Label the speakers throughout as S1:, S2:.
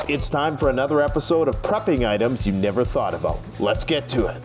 S1: It's time for another episode of prepping items you never thought about. Let's get to it.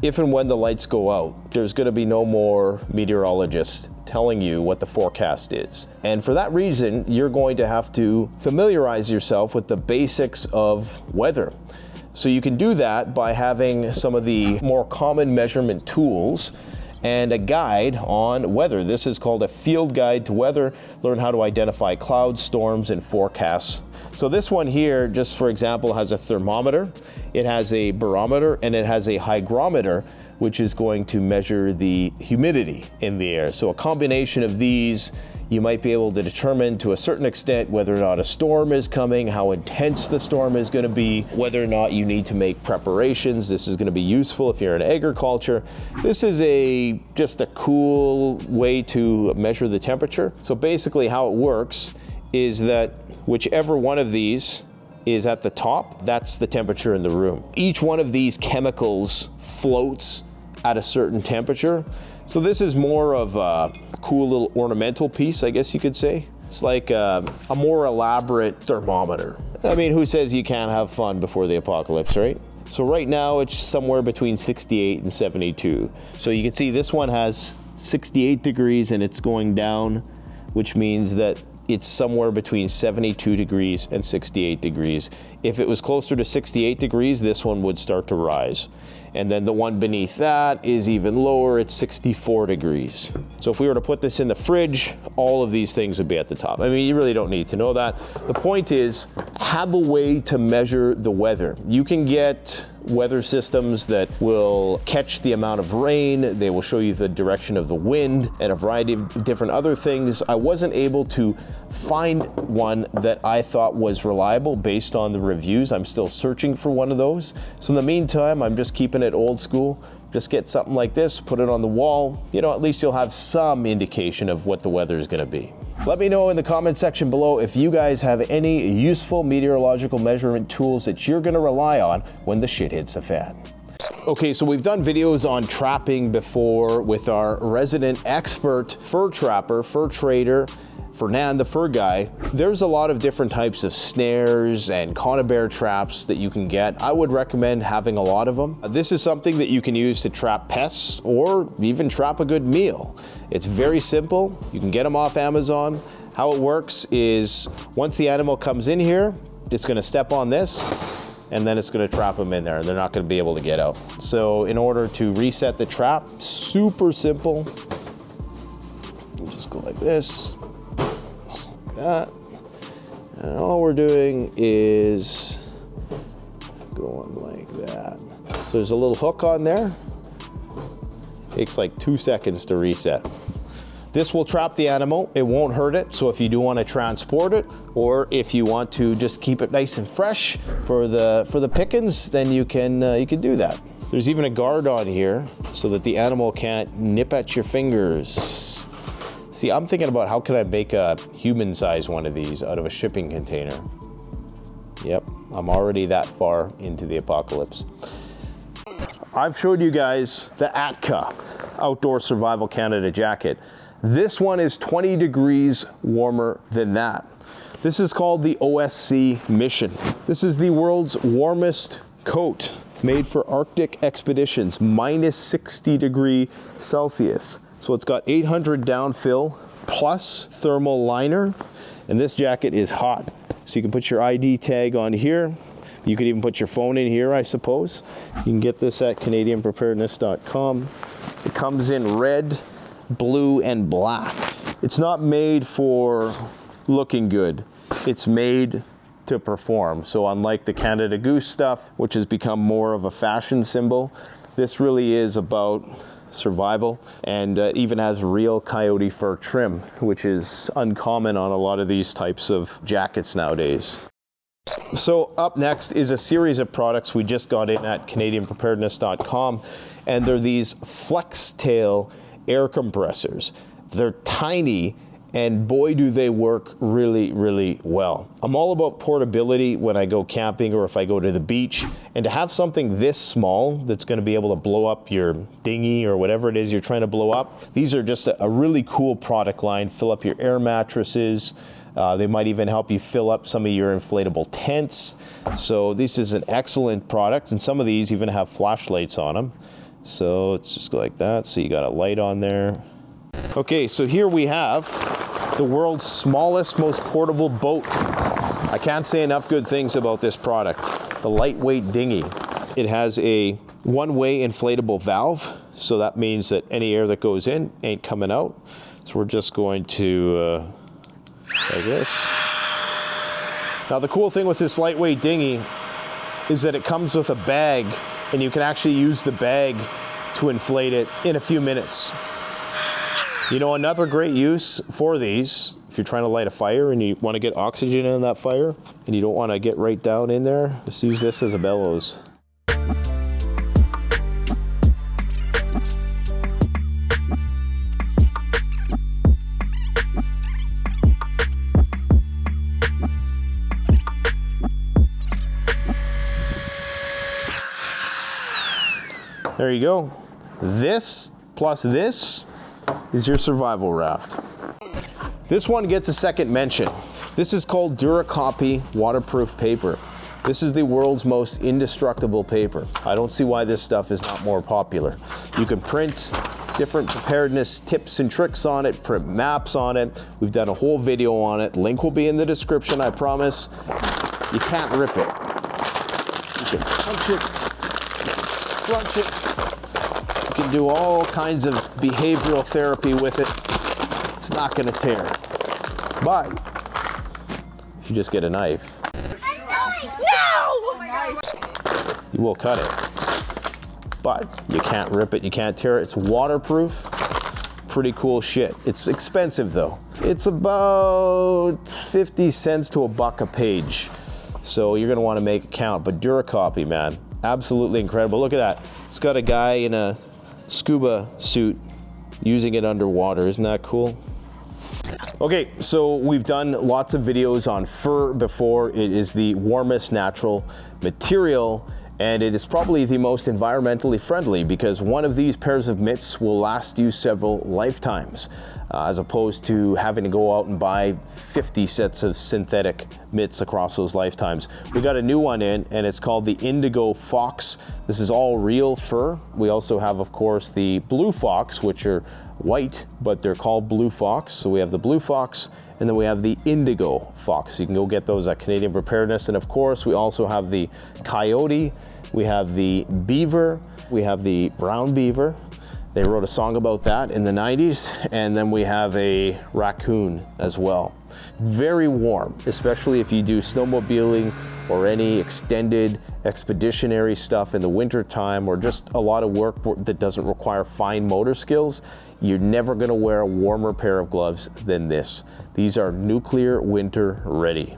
S1: If and when the lights go out, there's going to be no more meteorologists telling you what the forecast is. And for that reason, you're going to have to familiarize yourself with the basics of weather. So you can do that by having some of the more common measurement tools and a guide on weather. This is called a field guide to weather. Learn how to identify clouds, storms, and forecasts. So this one here, just for example, has a thermometer, it has a barometer, and it has a hygrometer, which is going to measure the humidity in the air. So a combination of these, you might be able to determine to a certain extent whether or not a storm is coming, how intense the storm is going to be, whether or not you need to make preparations. This is going to be useful if you're in agriculture. This is just a cool way to measure the temperature. So basically how it works is that whichever one of these is at the top, that's the temperature in the room. Each one of these chemicals floats at a certain temperature. So this is more of a cool little ornamental piece, I guess you could say. It's like a more elaborate thermometer. I mean, who says you can't have fun before the apocalypse, right? So right now it's somewhere between 68 and 72. So you can see this one has 68 degrees and it's going down, which means that it's somewhere between 72 degrees and 68 degrees. If it was closer to 68 degrees, this one would start to rise. And then the one beneath that is even lower, it's 64 degrees. So if we were to put this in the fridge, all of these things would be at the top. I mean, you really don't need to know that. The point is, have a way to measure the weather. You can get weather systems that will catch the amount of rain, they will show you the direction of the wind, and a variety of different other things. I wasn't able to find one that I thought was reliable based on the reviews. I'm still searching for one of those. So in the meantime, I'm just keeping it old school. Just get something like this, put it on the wall. You know, at least you'll have some indication of what the weather is going to be. Let me know in the comment section below if you guys have any useful meteorological measurement tools that you're going to rely on when the shit hits the fan. Okay, so we've done videos on trapping before with our resident expert fur trapper, fur trader, Fernand the Fur Guy. There's a lot of different types of snares and conibear traps that you can get. I would recommend having a lot of them. This is something that you can use to trap pests or even trap a good meal. It's very simple. You can get them off Amazon. How it works is once the animal comes in here, it's going to step on this and then it's going to trap them in there and they're not going to be able to get out. So in order to reset the trap, super simple. You just go like this. That. And all we're doing is going like that. So there's a little hook on there. Takes like 2 seconds to reset. This will trap the animal. It won't hurt it. So if you do want to transport it, or if you want to just keep it nice and fresh for the pickings, then you can do that. There's even a guard on here so that the animal can't nip at your fingers. See, I'm thinking about how can I make a human-sized one of these out of a shipping container. Yep, I'm already that far into the apocalypse. I've showed you guys the ATCA, Outdoor Survival Canada jacket. This one is 20 degrees warmer than that. This is called the OSC Mission. This is the world's warmest coat made for Arctic expeditions, minus 60 degrees Celsius. So it's got 800 downfill plus thermal liner, and this jacket is hot. So you can put your ID tag on here. You could even put your phone in here, I suppose. You can get this at CanadianPreparedness.com. It comes in red, blue, and black. It's not made for looking good. It's made to perform. So unlike the Canada Goose stuff, which has become more of a fashion symbol, this really is about survival, and even has real coyote fur trim, which is uncommon on a lot of these types of jackets nowadays. So up next is a series of products we just got in at CanadianPreparedness.com, and they're these flex tail air compressors. They're tiny, and boy do they work really, really well. I'm all about portability when I go camping or if I go to the beach, and to have something this small that's gonna be able to blow up your dinghy or whatever it is you're trying to blow up, these are just a really cool product line. Fill up your air mattresses. They might even help you fill up some of your inflatable tents. So this is an excellent product, and some of these even have flashlights on them. So it's just like that, so you got a light on there. Okay, so here we have the world's smallest, most portable boat. I can't say enough good things about this product. The lightweight dinghy. It has a one-way inflatable valve, so that means that any air that goes in ain't coming out. So we're just going to, like this. Now the cool thing with this lightweight dinghy is that it comes with a bag, and you can actually use the bag to inflate it in a few minutes. You know, another great use for these, if you're trying to light a fire and you want to get oxygen in that fire and you don't want to get right down in there, just use this as a bellows. There you go. This plus this is your survival raft. This one gets a second mention. This is called Duracopy waterproof paper. This is the world's most indestructible paper. I don't see why this stuff is not more popular. You can print different preparedness tips and tricks on it, print maps on it. We've done a whole video on it. Link will be in the description, I promise. You can't rip it. You can punch it, crunch it. You can do all kinds of behavioral therapy with it. It's not gonna tear. But if you just get a knife, you will cut it. But you can't rip it, you can't tear it. It's waterproof. Pretty cool shit. It's expensive though. It's about 50 cents to $1 a page. So you're gonna wanna make it count. But Duracopy, man, absolutely incredible. Look at that. It's got a guy in a scuba suit using it underwater. Isn't that cool? Okay, so we've done lots of videos on fur before. It is the warmest natural material, and it is probably the most environmentally friendly because one of these pairs of mitts will last you several lifetimes, as opposed to having to go out and buy 50 sets of synthetic mitts across those lifetimes. We got a new one in, and it's called the Indigo Fox. This is all real fur. We also have, of course, the Blue Fox, which are white, but they're called Blue Fox. So we have the Blue Fox, and then we have the Indigo Fox. You can go get those at Canadian Preparedness. And of course, we also have the Coyote, we have the Beaver, we have the Brown Beaver. They wrote a song about that in the 90s, and then we have a raccoon as well. Very warm, especially if you do snowmobiling or any extended expeditionary stuff in the winter time, or just a lot of work that doesn't require fine motor skills. You're never gonna wear a warmer pair of gloves than this. These are nuclear winter ready.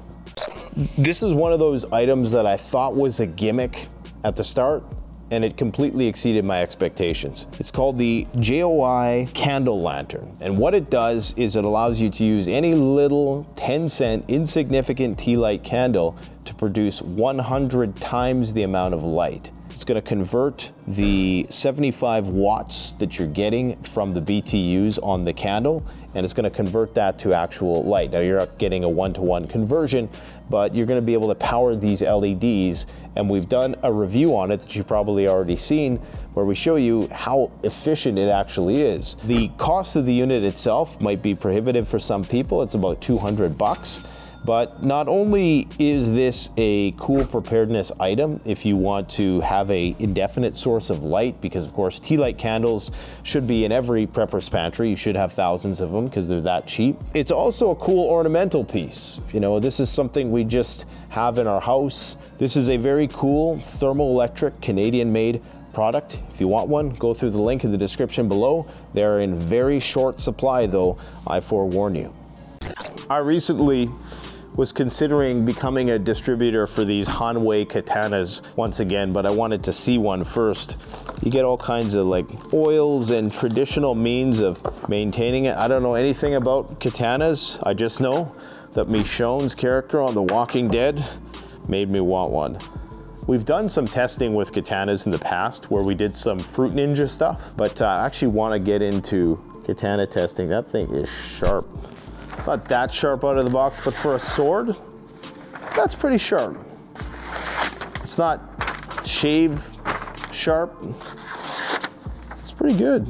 S1: This is one of those items that I thought was a gimmick at the start, and it completely exceeded my expectations. It's called the JOI Candle Lantern. And what it does is it allows you to use any little 10-cent insignificant tea light candle to produce 100 times the amount of light. It's gonna convert the 75 watts that you're getting from the BTUs on the candle, and it's gonna convert that to actual light. Now you're not getting a one-to-one conversion, but you're gonna be able to power these LEDs, and we've done a review on it that you've probably already seen, where we show you how efficient it actually is. The cost of the unit itself might be prohibitive for some people. It's about 200 bucks. But not only is this a cool preparedness item if you want to have a indefinite source of light, because of course tea light candles should be in every prepper's pantry. You should have thousands of them because they're that cheap. It's also a cool ornamental piece. You know, this is something we just have in our house. This is a very cool thermoelectric Canadian made product. If you want one, go through the link in the description below. They're in very short supply though, I forewarn you. I recently was considering becoming a distributor for these Hanwei katanas once again, but I wanted to see one first. You get all kinds of like oils and traditional means of maintaining it. I don't know anything about katanas. I just know that Michonne's character on The Walking Dead made me want one. We've done some testing with katanas in the past where we did some Fruit Ninja stuff, but I actually want to get into katana testing. That thing is sharp. Not that sharp out of the box, but for a sword, that's pretty sharp. It's not shave sharp. It's pretty good.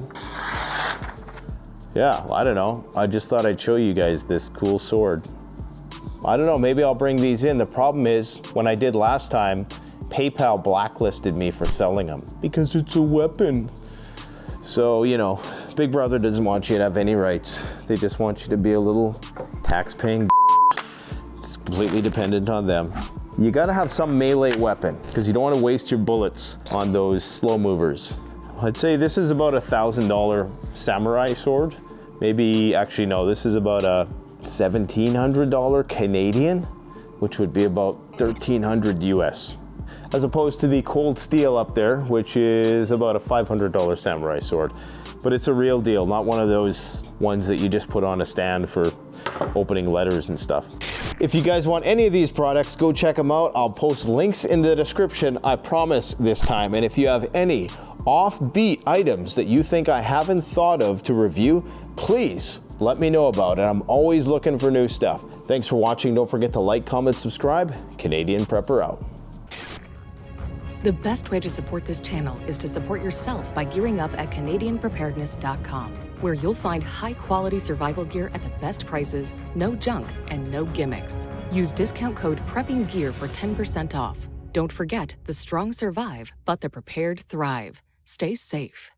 S1: Yeah, I don't know. I just thought I'd show you guys this cool sword. I don't know, maybe I'll bring these in. The problem is, when I did last time, PayPal blacklisted me for selling them because it's a weapon. So, you know, Big Brother doesn't want you to have any rights. They just want you to be a little tax-paying. It's completely dependent on them. You gotta have some melee weapon because you don't want to waste your bullets on those slow movers. I'd say this is about $1,000 samurai sword. Maybe, actually no, this is about a $1,700 Canadian, which would be about 1,300 US. As opposed to the Cold Steel up there, which is about a $500 samurai sword. But it's a real deal, not one of those ones that you just put on a stand for opening letters and stuff. If you guys want any of these products, go check them out. I'll post links in the description, I promise this time. And if you have any offbeat items that you think I haven't thought of to review, please let me know about it. I'm always looking for new stuff. Thanks for watching. Don't forget to like, comment, subscribe. Canadian Prepper out.
S2: The best way to support this channel is to support yourself by gearing up at CanadianPreparedness.com, where you'll find high-quality survival gear at the best prices, no junk, and no gimmicks. Use discount code PREPPINGGEAR for 10% off. Don't forget, the strong survive, but the prepared thrive. Stay safe.